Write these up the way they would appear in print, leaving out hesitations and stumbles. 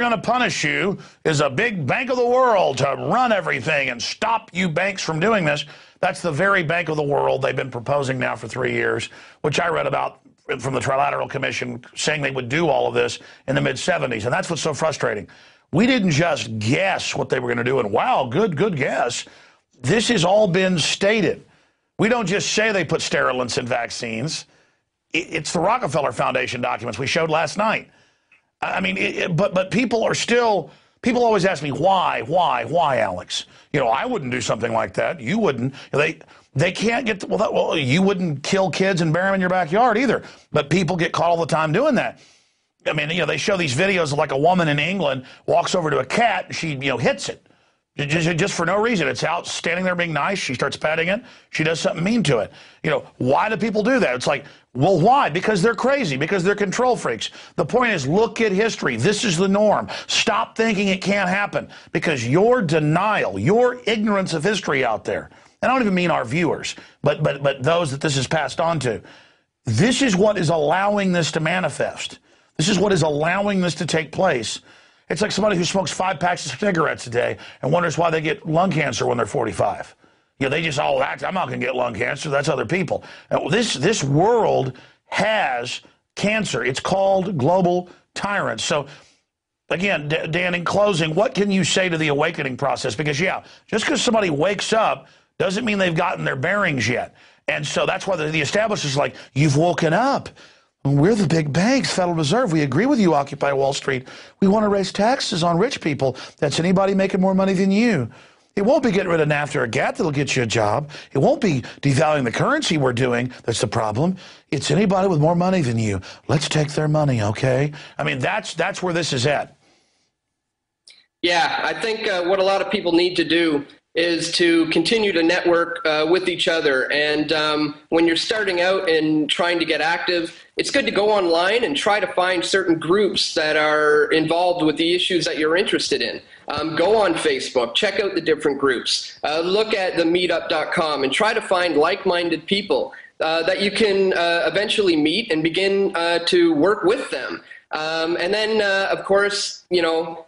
going to punish you is a big bank of the world to run everything and stop you banks from doing this. That's the very bank of the world they've been proposing now for 3 years, which I read about from the Trilateral Commission saying they would do all of this in the mid-'70s. And that's what's so frustrating. We didn't just guess what they were going to do and, wow, good guess. This has all been stated. We don't just say they put sterilants in vaccines. It's the Rockefeller Foundation documents we showed last night. I mean, but people are still, people always ask me, why, Alex? You know, I wouldn't do something like that. You wouldn't. They can't get, well, you wouldn't kill kids and bury them in your backyard either. But people get caught all the time doing that. I mean, you know, they show these videos of like a woman in England walks over to a cat and she, you know, hits it. Just for no reason. It's out standing there being nice. She starts petting it. She does something mean to it. You know, why do people do that? It's like, well, why? Because they're crazy, because they're control freaks. The point is, look at history. This is the norm. Stop thinking it can't happen, because your denial, your ignorance of history out there, and I don't even mean our viewers, but those that this is passed on to, this is what is allowing this to manifest. This is what is allowing this to take place. It's like somebody who smokes 5 packs of cigarettes a day and wonders why they get lung cancer when they're 45. You know, they just, I'm not going to get lung cancer. That's other people. And this world has cancer. It's called global tyrants. So, again, Dan, in closing, what can you say to the awakening process? Because, yeah, just because somebody wakes up doesn't mean they've gotten their bearings yet. And so that's why the establishment's like, you've woken up. We're the big banks, Federal Reserve. We agree with you, Occupy Wall Street. We want to raise taxes on rich people. That's anybody making more money than you. It won't be getting rid of NAFTA or GATT that'll get you a job. It won't be devaluing the currency we're doing that's the problem. It's anybody with more money than you. Let's take their money, okay? I mean, that's where this is at. Yeah, I think what a lot of people need to do is to continue to network with each other. And when you're starting out and trying to get active, it's good to go online and try to find certain groups that are involved with the issues that you're interested in. Go on Facebook, check out the different groups, look at the meetup.com and try to find like-minded people that you can eventually meet and begin to work with them. And then, of course, you know,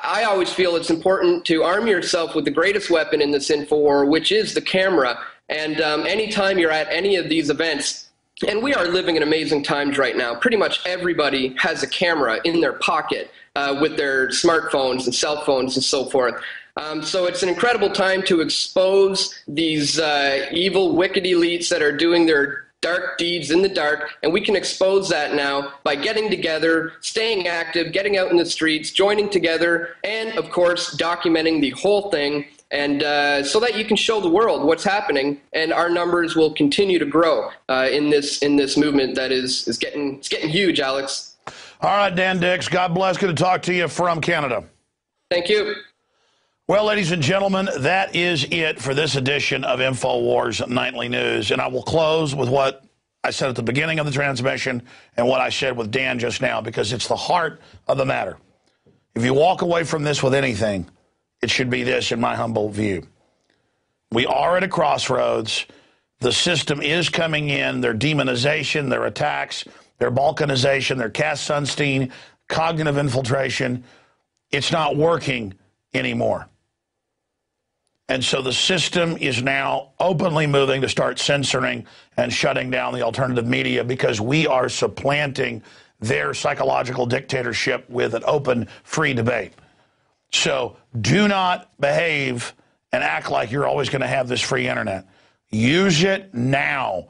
I always feel it's important to arm yourself with the greatest weapon in this info war, which is the camera. And anytime you're at any of these events, and we are living in amazing times right now, pretty much everybody has a camera in their pocket with their smartphones and cell phones and so forth. So it's an incredible time to expose these evil, wicked elites that are doing their dark deeds in the dark, and we can expose that now by getting together, staying active, getting out in the streets, joining together, and of course documenting the whole thing, and so that you can show the world what's happening, and our numbers will continue to grow in this movement that is getting huge, Alex. All right, Dan Dix, God bless. Good to talk to you from Canada. Thank you. Well, ladies and gentlemen, that is it for this edition of Infowars Nightly News. And I will close with what I said at the beginning of the transmission and what I said with Dan just now, because it's the heart of the matter. If you walk away from this with anything, it should be this, in my humble view. We are at a crossroads. The system is coming in. Their demonization, their attacks, their balkanization, their Cass Sunstein, cognitive infiltration. It's not working anymore. And so the system is now openly moving to start censoring and shutting down the alternative media, because we are supplanting their psychological dictatorship with an open, free debate. So do not behave and act like you're always going to have this free internet. Use it now.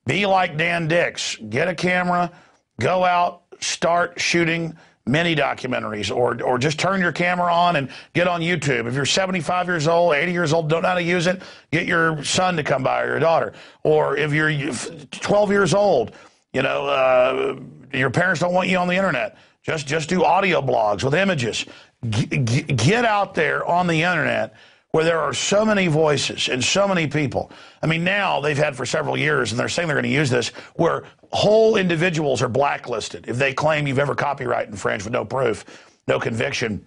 Be like Dan Dix. Get a camera, go out, start shooting mini documentaries, or just turn your camera on and get on YouTube. If you're 75 years old, 80 years old, don't know how to use it, get your son to come by or your daughter. Or if you're 12 years old, you know, your parents don't want you on the internet, just do audio blogs with images. Get out there on the internet where there are so many voices and so many people. I mean, now they've had for several years, and they're saying they're going to use this, where whole individuals are blacklisted. If they claim you've ever copyright infringed with no proof, no conviction,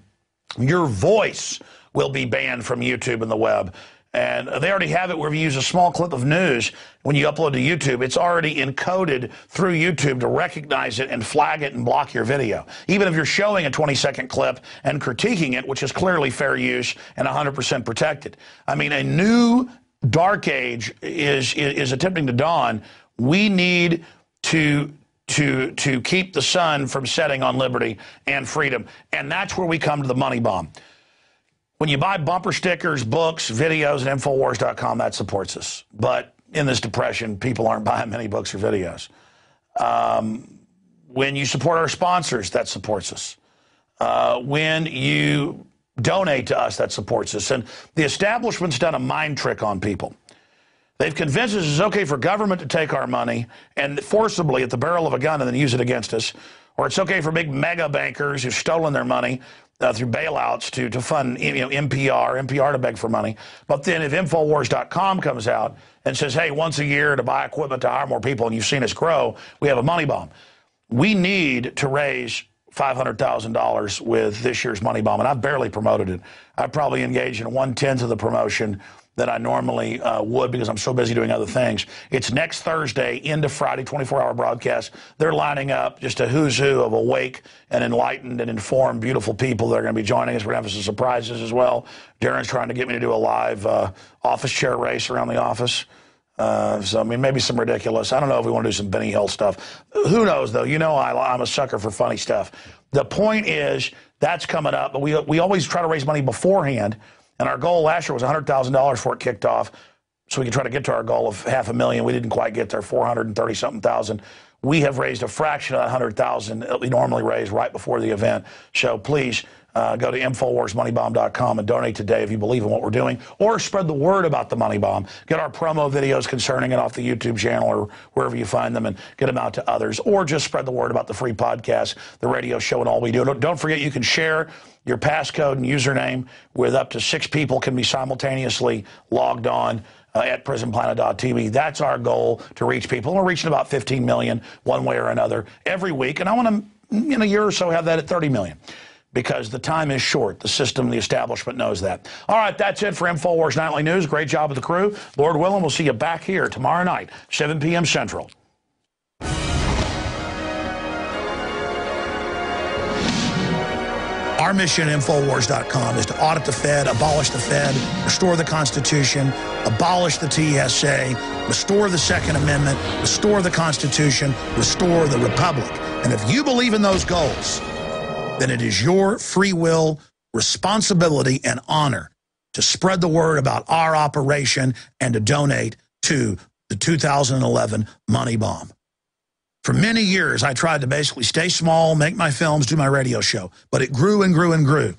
your voice will be banned from YouTube and the web. And they already have it where if you use a small clip of news, when you upload to YouTube, it's already encoded through YouTube to recognize it and flag it and block your video. Even if you're showing a 20-second clip and critiquing it, which is clearly fair use and 100% protected. I mean, a new dark age is attempting to dawn. We need to keep the sun from setting on liberty and freedom. And that's where we come to the money bomb. When you buy bumper stickers, books, videos at Infowars.com, that supports us. But in this depression, people aren't buying many books or videos. When you support our sponsors, that supports us. When you donate to us, that supports us. And the establishment's done a mind trick on people. They've convinced us it's okay for government to take our money and forcibly at the barrel of a gun and then use it against us. Or it's okay for big mega bankers who've stolen their money through bailouts to fund NPR to beg for money. But then if Infowars.com comes out and says, hey, once a year to buy equipment to hire more people, and you've seen us grow, we have a money bomb. We need to raise $500,000 with this year's money bomb, and I've barely promoted it. I've probably engaged in 1/10 of the promotion that I normally would because I'm so busy doing other things. It's next Thursday into Friday, 24-hour broadcast. They're lining up just a who's who of awake and enlightened and informed, beautiful people that are going to be joining us. We're going to have some surprises as well. Darren's trying to get me to do a live office chair race around the office. So, I mean, maybe some ridiculous. I don't know if we want to do some Benny Hill stuff. Who knows, though? You know I'm a sucker for funny stuff. The point is that's coming up, but we always try to raise money beforehand. And our goal last year was $100,000 before it kicked off, so we could try to get to our goal of $500,000. We didn't quite get there, 430-something thousand. We have raised a fraction of that 100,000 that we normally raise right before the event. So please go to InfoWarsMoneyBomb.com and donate today if you believe in what we're doing, or spread the word about the Money Bomb. Get our promo videos concerning it off the YouTube channel or wherever you find them and get them out to others, or just spread the word about the free podcast, the radio show, and all we do. Don't forget you can share your passcode and username with up to 6 people can be simultaneously logged on at prisonplanet.tv. That's our goal, to reach people. We're reaching about 15 million one way or another every week, and I want to, in a year or so, have that at 30 million. Because the time is short. The system, the establishment knows that. All right, that's it for Infowars Nightly News. Great job with the crew. Lord willing, we'll see you back here tomorrow night, 7 p.m. Central. Our mission at Infowars.com is to audit the Fed, abolish the Fed, restore the Constitution, abolish the TSA, restore the Second Amendment, restore the Constitution, restore the Republic. And if you believe in those goals, then it is your free will, responsibility, and honor to spread the word about our operation and to donate to the 2011 Money Bomb. For many years, I tried to basically stay small, make my films, do my radio show, but it grew and grew and grew.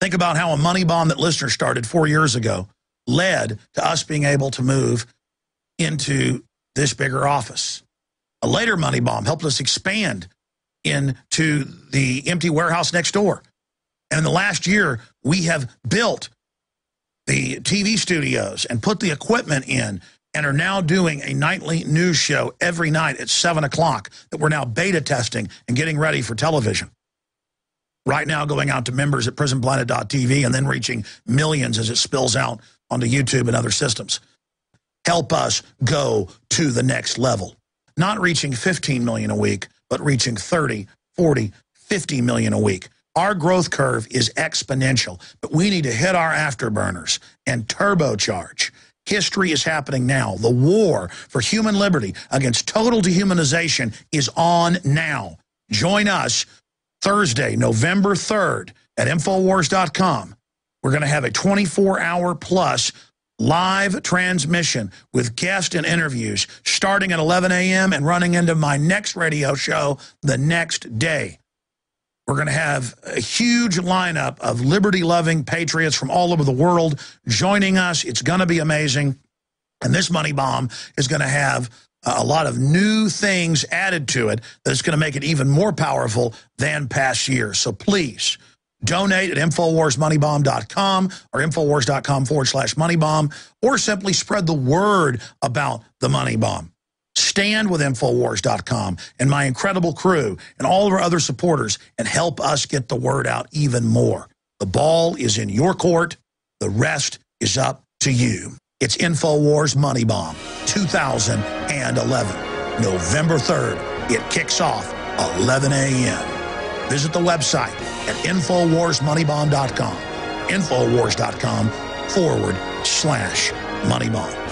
Think about how a money bomb that listeners started 4 years ago led to us being able to move into this bigger office. A later money bomb helped us expand into the empty warehouse next door. And in the last year, we have built the TV studios and put the equipment in and are now doing a nightly news show every night at 7 o'clock that we're now beta testing and getting ready for television. Right now going out to members at prisonplanet.tv and then reaching millions as it spills out onto YouTube and other systems. Help us go to the next level. Not reaching 15 million a week, but reaching 30, 40, 50 million a week. Our growth curve is exponential, but we need to hit our afterburners and turbocharge. History is happening now. The war for human liberty against total dehumanization is on now. Join us Thursday, November 3rd at Infowars.com. We're going to have a 24-hour plus live transmission with guests and interviews starting at 11 a.m. and running into my next radio show the next day. We're going to have a huge lineup of liberty-loving patriots from all over the world joining us. It's going to be amazing. And this money bomb is going to have a lot of new things added to it that's going to make it even more powerful than past years. So please donate at InfoWarsMoneyBomb.com or Infowars.com/moneybomb, or simply spread the word about the money bomb. Stand with Infowars.com and my incredible crew and all of our other supporters and help us get the word out even more. The ball is in your court. The rest is up to to you. It's Infowars Money Bomb 2011, November 3rd. It kicks off 11 a.m. Visit the website at InfoWarsMoneyBomb.com, Infowars.com/Moneybomb.